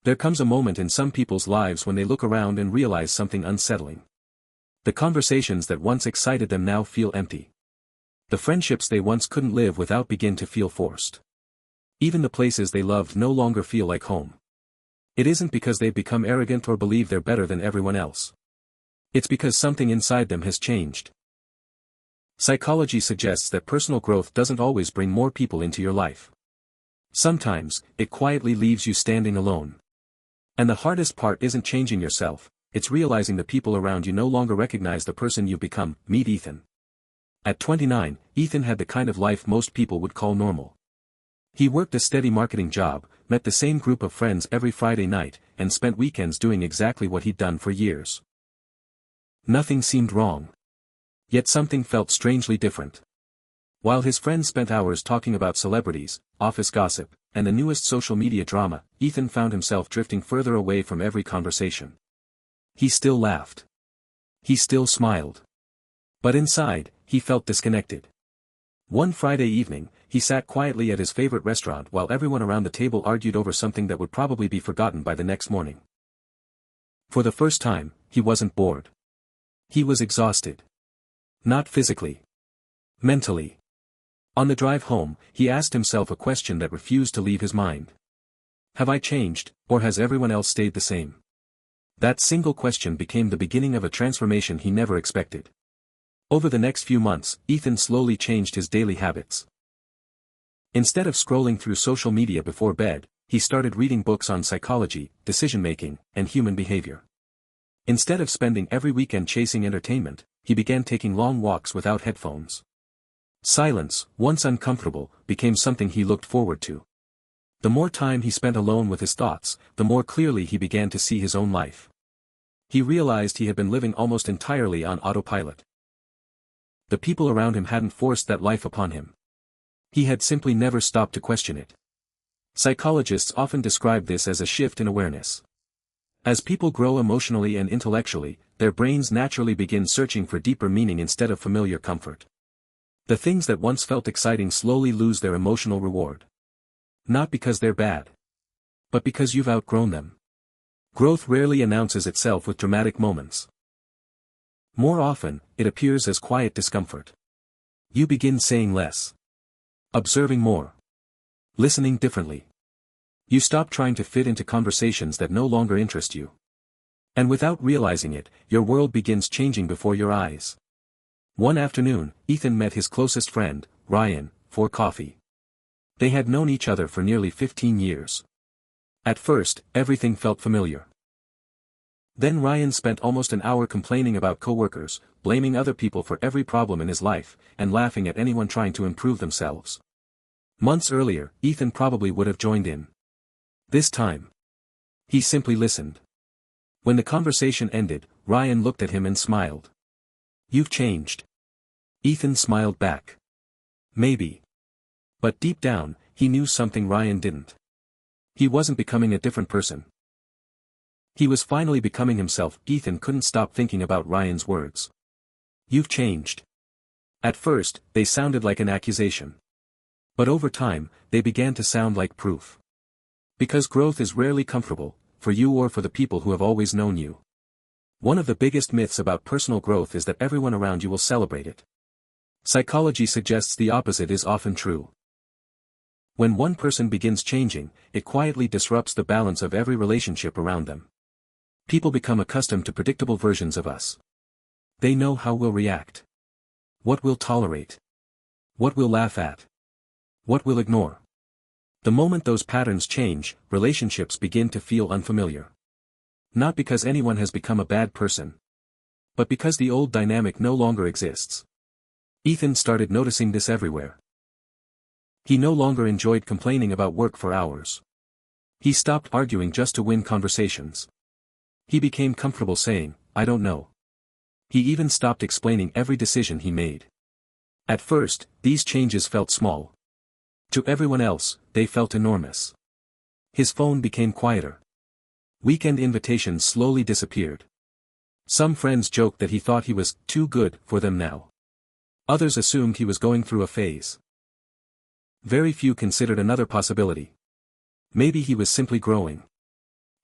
There comes a moment in some people's lives when they look around and realize something unsettling. The conversations that once excited them now feel empty. The friendships they once couldn't live without begin to feel forced. Even the places they loved no longer feel like home. It isn't because they've become arrogant or believe they're better than everyone else. It's because something inside them has changed. Psychology suggests that personal growth doesn't always bring more people into your life. Sometimes, it quietly leaves you standing alone. And the hardest part isn't changing yourself, it's realizing the people around you no longer recognize the person you've become. Meet Ethan. At 29, Ethan had the kind of life most people would call normal. He worked a steady marketing job, met the same group of friends every Friday night, and spent weekends doing exactly what he'd done for years. Nothing seemed wrong. Yet something felt strangely different. While his friends spent hours talking about celebrities, office gossip, and the newest social media drama, Ethan found himself drifting further away from every conversation. He still laughed. He still smiled. But inside, he felt disconnected. One Friday evening, he sat quietly at his favorite restaurant while everyone around the table argued over something that would probably be forgotten by the next morning. For the first time, he wasn't bored. He was exhausted. Not physically. Mentally. On the drive home, he asked himself a question that refused to leave his mind. Have I changed, or has everyone else stayed the same? That single question became the beginning of a transformation he never expected. Over the next few months, Ethan slowly changed his daily habits. Instead of scrolling through social media before bed, he started reading books on psychology, decision-making, and human behavior. Instead of spending every weekend chasing entertainment, he began taking long walks without headphones. Silence, once uncomfortable, became something he looked forward to. The more time he spent alone with his thoughts, the more clearly he began to see his own life. He realized he had been living almost entirely on autopilot. The people around him hadn't forced that life upon him. He had simply never stopped to question it. Psychologists often describe this as a shift in awareness. As people grow emotionally and intellectually, their brains naturally begin searching for deeper meaning instead of familiar comfort. The things that once felt exciting slowly lose their emotional reward. Not because they're bad. But because you've outgrown them. Growth rarely announces itself with dramatic moments. More often, it appears as quiet discomfort. You begin saying less. Observing more. Listening differently. You stop trying to fit into conversations that no longer interest you. And without realizing it, your world begins changing before your eyes. One afternoon, Ethan met his closest friend, Ryan, for coffee. They had known each other for nearly 15 years. At first, everything felt familiar. Then Ryan spent almost an hour complaining about coworkers, blaming other people for every problem in his life, and laughing at anyone trying to improve themselves. Months earlier, Ethan probably would have joined in. This time, he simply listened. When the conversation ended, Ryan looked at him and smiled. You've changed. Ethan smiled back. Maybe. But deep down, he knew something Ryan didn't. He wasn't becoming a different person. He was finally becoming himself. Ethan couldn't stop thinking about Ryan's words. You've changed. At first, they sounded like an accusation. But over time, they began to sound like proof. Because growth is rarely comfortable, for you or for the people who have always known you. One of the biggest myths about personal growth is that everyone around you will celebrate it. Psychology suggests the opposite is often true. When one person begins changing, it quietly disrupts the balance of every relationship around them. People become accustomed to predictable versions of us. They know how we'll react. What we'll tolerate. What we'll laugh at. What we'll ignore. The moment those patterns change, relationships begin to feel unfamiliar. Not because anyone has become a bad person. But because the old dynamic no longer exists. Ethan started noticing this everywhere. He no longer enjoyed complaining about work for hours. He stopped arguing just to win conversations. He became comfortable saying, I don't know. He even stopped explaining every decision he made. At first, these changes felt small. To everyone else, they felt enormous. His phone became quieter. Weekend invitations slowly disappeared. Some friends joked that he thought he was too good for them now. Others assumed he was going through a phase. Very few considered another possibility. Maybe he was simply growing.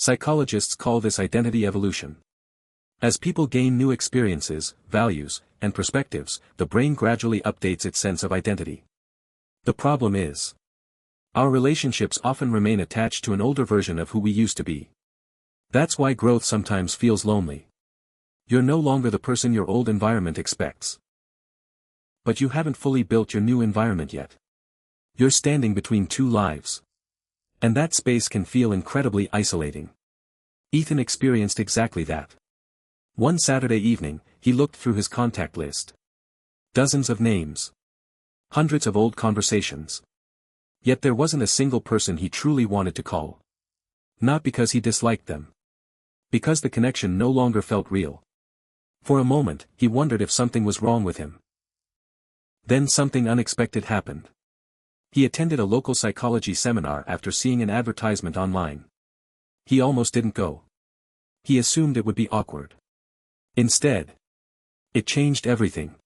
Psychologists call this identity evolution. As people gain new experiences, values, and perspectives, the brain gradually updates its sense of identity. The problem is, our relationships often remain attached to an older version of who we used to be. That's why growth sometimes feels lonely. You're no longer the person your old environment expects. But you haven't fully built your new environment yet. You're standing between two lives. And that space can feel incredibly isolating. Ethan experienced exactly that. One Saturday evening, he looked through his contact list. Dozens of names. Hundreds of old conversations. Yet there wasn't a single person he truly wanted to call. Not because he disliked them. Because the connection no longer felt real. For a moment, he wondered if something was wrong with him. Then something unexpected happened. He attended a local psychology seminar after seeing an advertisement online. He almost didn't go. He assumed it would be awkward. Instead, it changed everything.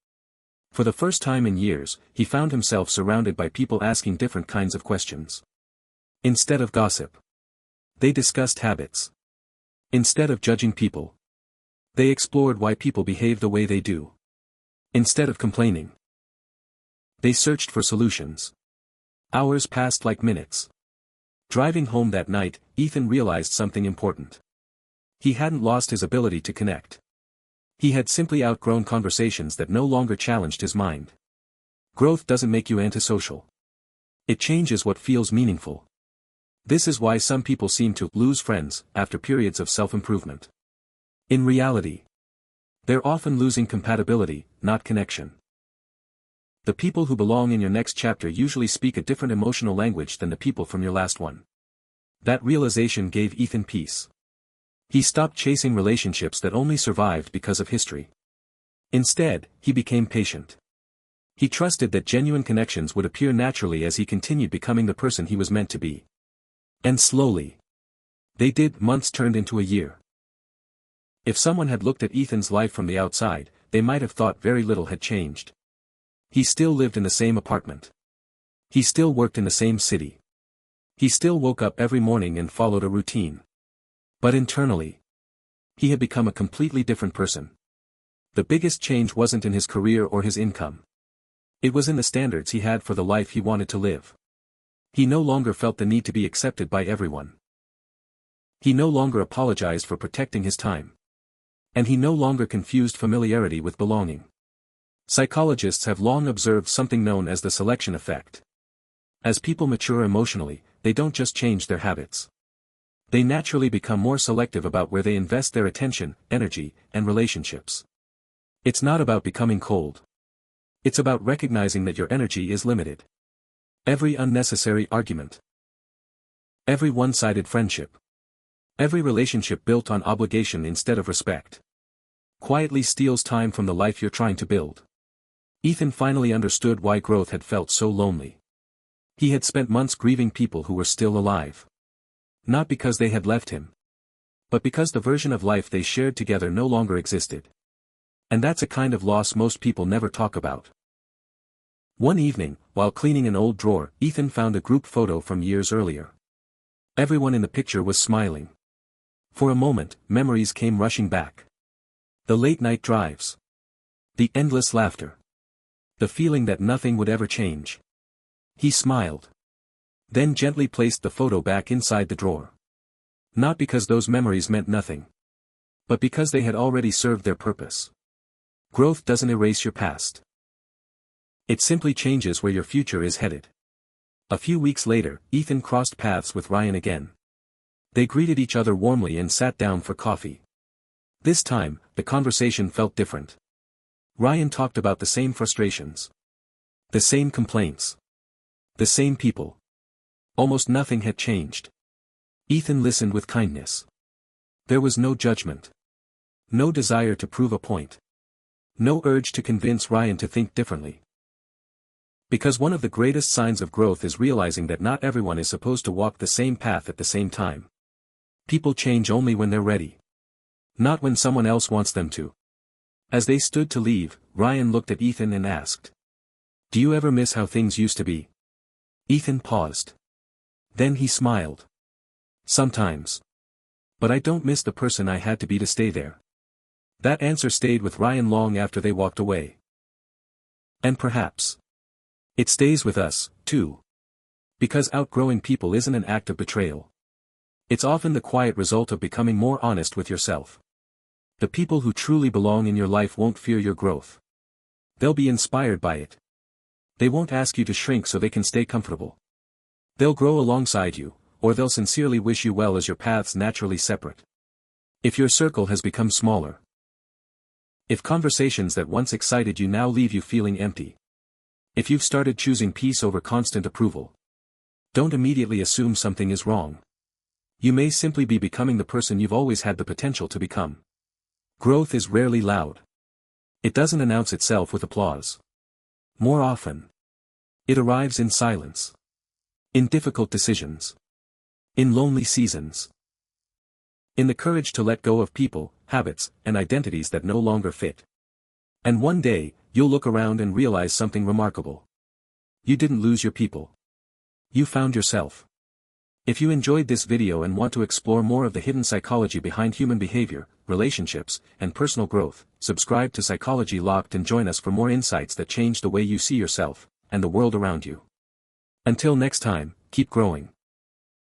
For the first time in years, he found himself surrounded by people asking different kinds of questions. Instead of gossip, they discussed habits. Instead of judging people, they explored why people behave the way they do. Instead of complaining, they searched for solutions. Hours passed like minutes. Driving home that night, Ethan realized something important. He hadn't lost his ability to connect. He had simply outgrown conversations that no longer challenged his mind. Growth doesn't make you antisocial. It changes what feels meaningful. This is why some people seem to lose friends after periods of self-improvement. In reality, they're often losing compatibility, not connection. The people who belong in your next chapter usually speak a different emotional language than the people from your last one. That realization gave Ethan peace. He stopped chasing relationships that only survived because of history. Instead, he became patient. He trusted that genuine connections would appear naturally as he continued becoming the person he was meant to be. And slowly, they did. Months turned into a year. If someone had looked at Ethan's life from the outside, they might have thought very little had changed. He still lived in the same apartment. He still worked in the same city. He still woke up every morning and followed a routine. But internally, he had become a completely different person. The biggest change wasn't in his career or his income. It was in the standards he had for the life he wanted to live. He no longer felt the need to be accepted by everyone. He no longer apologized for protecting his time. And he no longer confused familiarity with belonging. Psychologists have long observed something known as the selection effect. As people mature emotionally, they don't just change their habits. They naturally become more selective about where they invest their attention, energy, and relationships. It's not about becoming cold. It's about recognizing that your energy is limited. Every unnecessary argument. Every one-sided friendship. Every relationship built on obligation instead of respect. Quietly steals time from the life you're trying to build. Ethan finally understood why growth had felt so lonely. He had spent months grieving people who were still alive. Not because they had left him, but because the version of life they shared together no longer existed. And that's a kind of loss most people never talk about. One evening, while cleaning an old drawer, Ethan found a group photo from years earlier. Everyone in the picture was smiling. For a moment, memories came rushing back. The late-night drives. The endless laughter. The feeling that nothing would ever change. He smiled. Then gently placed the photo back inside the drawer. Not because those memories meant nothing, but because they had already served their purpose. Growth doesn't erase your past. It simply changes where your future is headed. A few weeks later, Ethan crossed paths with Ryan again. They greeted each other warmly and sat down for coffee. This time, the conversation felt different. Ryan talked about the same frustrations. The same complaints. The same people. Almost nothing had changed. Ethan listened with kindness. There was no judgment. No desire to prove a point. No urge to convince Ryan to think differently. Because one of the greatest signs of growth is realizing that not everyone is supposed to walk the same path at the same time. People change only when they're ready. Not when someone else wants them to. As they stood to leave, Ryan looked at Ethan and asked, "Do you ever miss how things used to be?" Ethan paused. Then he smiled. "Sometimes. But I don't miss the person I had to be to stay there. That answer stayed with Ryan long after they walked away. And perhaps it stays with us, too. Because outgrowing people isn't an act of betrayal. It's often the quiet result of becoming more honest with yourself. The people who truly belong in your life won't fear your growth. They'll be inspired by it. They won't ask you to shrink so they can stay comfortable. They'll grow alongside you, or they'll sincerely wish you well as your paths naturally separate. If your circle has become smaller. If conversations that once excited you now leave you feeling empty. If you've started choosing peace over constant approval. Don't immediately assume something is wrong. You may simply be becoming the person you've always had the potential to become. Growth is rarely loud. It doesn't announce itself with applause. More often, it arrives in silence. In difficult decisions. In lonely seasons. In the courage to let go of people, habits, and identities that no longer fit. And one day, you'll look around and realize something remarkable. You didn't lose your people. You found yourself. If you enjoyed this video and want to explore more of the hidden psychology behind human behavior, relationships, and personal growth, subscribe to Psychology Locked and join us for more insights that change the way you see yourself, and the world around you. Until next time, keep growing.